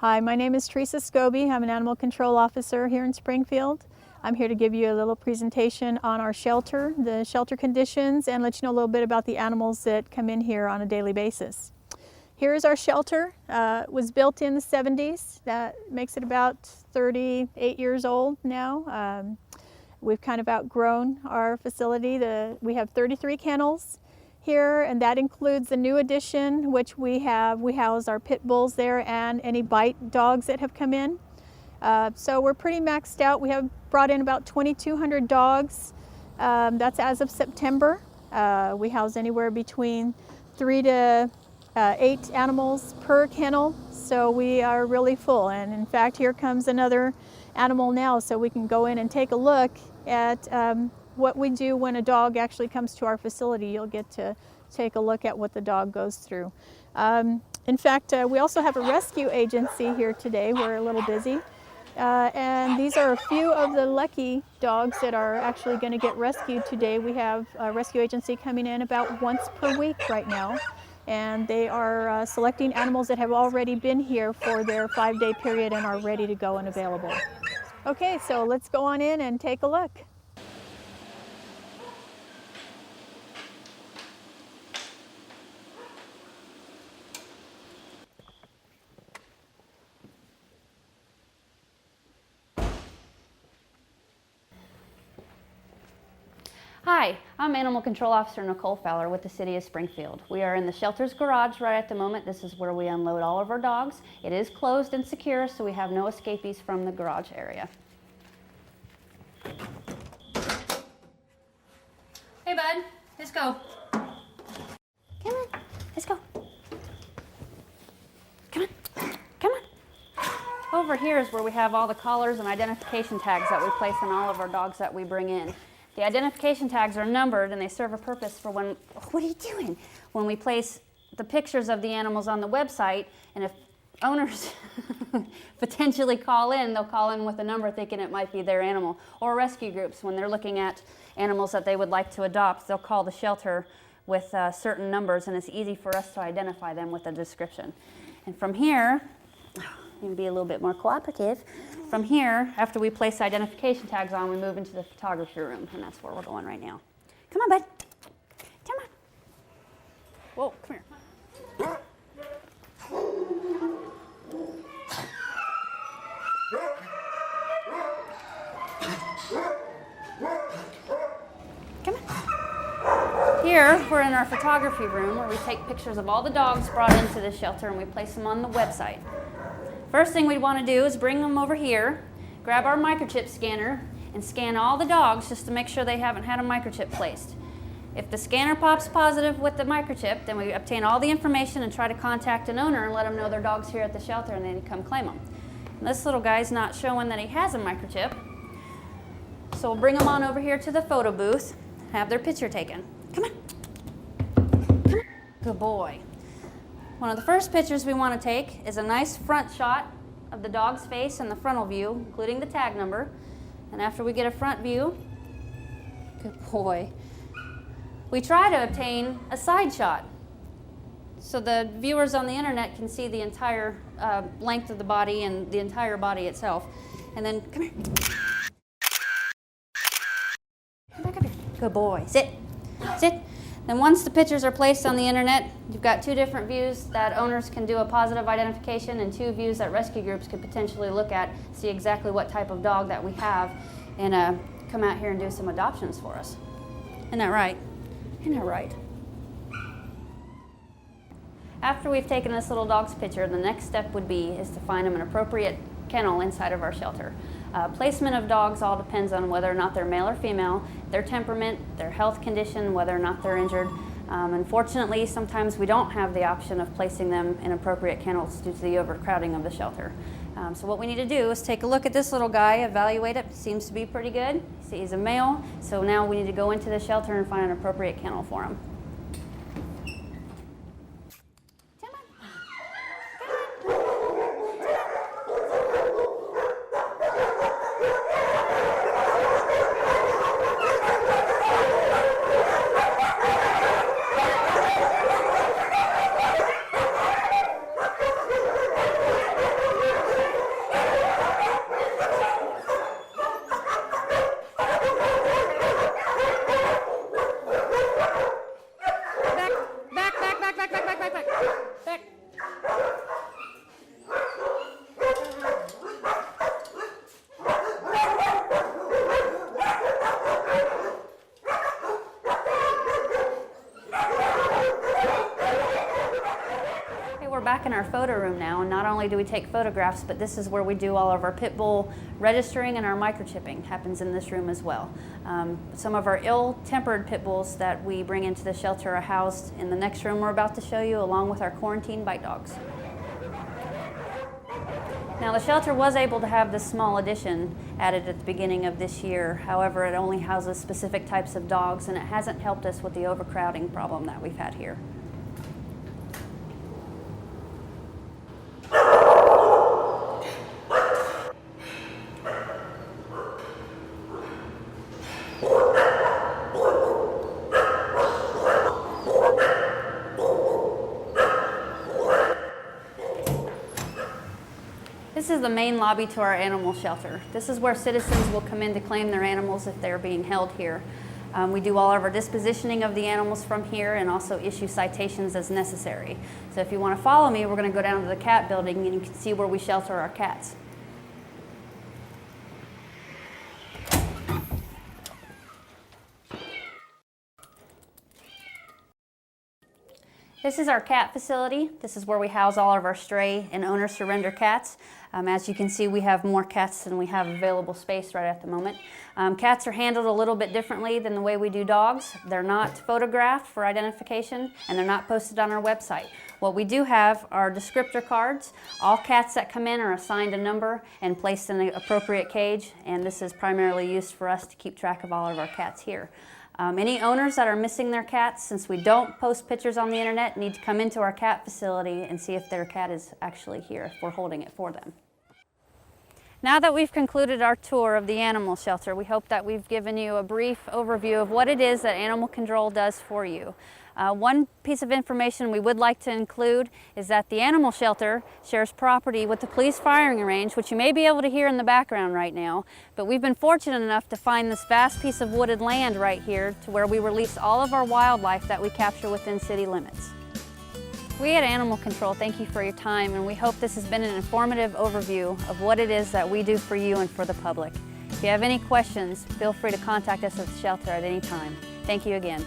Hi, my name is Teresa Scobie. I'm an animal control officer here in Springfield. I'm here to give you a little presentation on our shelter, the shelter conditions, and let you know a little bit about the animals that come in here on a daily basis. Here is our shelter. It was built in the 70s. That makes it about 38 years old now. We've kind of outgrown our facility. We have 33 kennels here, and that includes the new addition, which we house our pit bulls there and any bite dogs that have come in. So we're pretty maxed out. We have brought in about 2,200 dogs. That's as of September. We house anywhere between 3 to 8 animals per kennel, so we are really full. And in fact, here comes another animal now, so we can go in and take a look at what we do when a dog actually comes to our facility. You'll get to take a look at what the dog goes through. In fact, we also have a rescue agency here today. We're a little busy. And these are a few of the lucky dogs that are actually going to get rescued today. We have a rescue agency coming in about once per week right now. And they are selecting animals that have already been here for their 5-day period and are ready to go and available. Okay, so let's go on in and take a look. Hi, I'm Animal Control Officer Nicole Fowler with the City of Springfield. We are in the shelter's garage right at the moment. This is where we unload all of our dogs. It is closed and secure, so we have no escapees from the garage area. Hey bud, let's go. Come on, let's go. Come on, come on. Over here is where we have all the collars and identification tags that we place on all of our dogs that we bring in. The identification tags are numbered and they serve a purpose for when, what are you doing? When we place the pictures of the animals on the website, and if owners potentially call in, they'll call in with a number thinking it might be their animal. Or rescue groups, when they're looking at animals that they would like to adopt, they'll call the shelter with certain numbers, and it's easy for us to identify them with a description. And from here, I'm going to be a little bit more cooperative. From here, after we place identification tags on, we move into the photography room, and that's where we're going right now. Come on, bud. Come on. Whoa, come here. Come on. Here, we're in our photography room where we take pictures of all the dogs brought into the shelter and we place them on the website. First thing we want to do is bring them over here, grab our microchip scanner, and scan all the dogs just to make sure they haven't had a microchip placed. If the scanner pops positive with the microchip, then we obtain all the information and try to contact an owner and let them know their dog's here at the shelter and they come claim them. And this little guy's not showing that he has a microchip, so we'll bring them on over here to the photo booth, have their picture taken. Come on. Come on. Good boy. One of the first pictures we want to take is a nice front shot of the dog's face in the frontal view, including the tag number. And after we get a front view, good boy, we try to obtain a side shot so the viewers on the internet can see the entire length of the body and the entire body itself. And then, come here. Come back up here. Good boy. Sit. Sit. Then once the pictures are placed on the internet, you've got 2 different views that owners can do a positive identification and 2 views that rescue groups could potentially look at, see exactly what type of dog that we have, and come out here and do some adoptions for us. Isn't that right? Isn't that right? After we've taken this little dog's picture, the next step would be is to find them an appropriate kennel inside of our shelter. Placement of dogs all depends on whether or not they're male or female, their temperament, their health condition, whether or not they're injured. Unfortunately, sometimes we don't have the option of placing them in appropriate kennels due to the overcrowding of the shelter. So what we need to do is take a look at this little guy, evaluate it. Seems to be pretty good. See, he's a male, so now we need to go into the shelter and find an appropriate kennel for him. Check. We're back in our photo room now, and not only do we take photographs, but this is where we do all of our pit bull registering, and our microchipping happens in this room as well. Some of our ill-tempered pit bulls that we bring into the shelter are housed in the next room we're about to show you, along with our quarantine bite dogs. Now, the shelter was able to have this small addition added at the beginning of this year. However, it only houses specific types of dogs, and it hasn't helped us with the overcrowding problem that we've had here. This is the main lobby to our animal shelter. This is where citizens will come in to claim their animals if they're being held here. We do all of our dispositioning of the animals from here and also issue citations as necessary. So if you want to follow me, we're going to go down to the cat building and you can see where we shelter our cats. This is our cat facility. This is where we house all of our stray and owner surrender cats. As you can see, we have more cats than we have available space right at the moment. Cats are handled a little bit differently than the way we do dogs. They're not photographed for identification, and they're not posted on our website. What we do have are descriptor cards. All cats that come in are assigned a number and placed in the appropriate cage, and this is primarily used for us to keep track of all of our cats here. Any owners that are missing their cats, since we don't post pictures on the internet, need to come into our cat facility and see if their cat is actually here, if we're holding it for them. Now that we've concluded our tour of the animal shelter, we hope that we've given you a brief overview of what it is that animal control does for you. One piece of information we would like to include is that the animal shelter shares property with the police firing range, which you may be able to hear in the background right now, but we've been fortunate enough to find this vast piece of wooded land right here to where we release all of our wildlife that we capture within city limits. We at Animal Control thank you for your time, and we hope this has been an informative overview of what it is that we do for you and for the public. If you have any questions, feel free to contact us at the shelter at any time. Thank you again.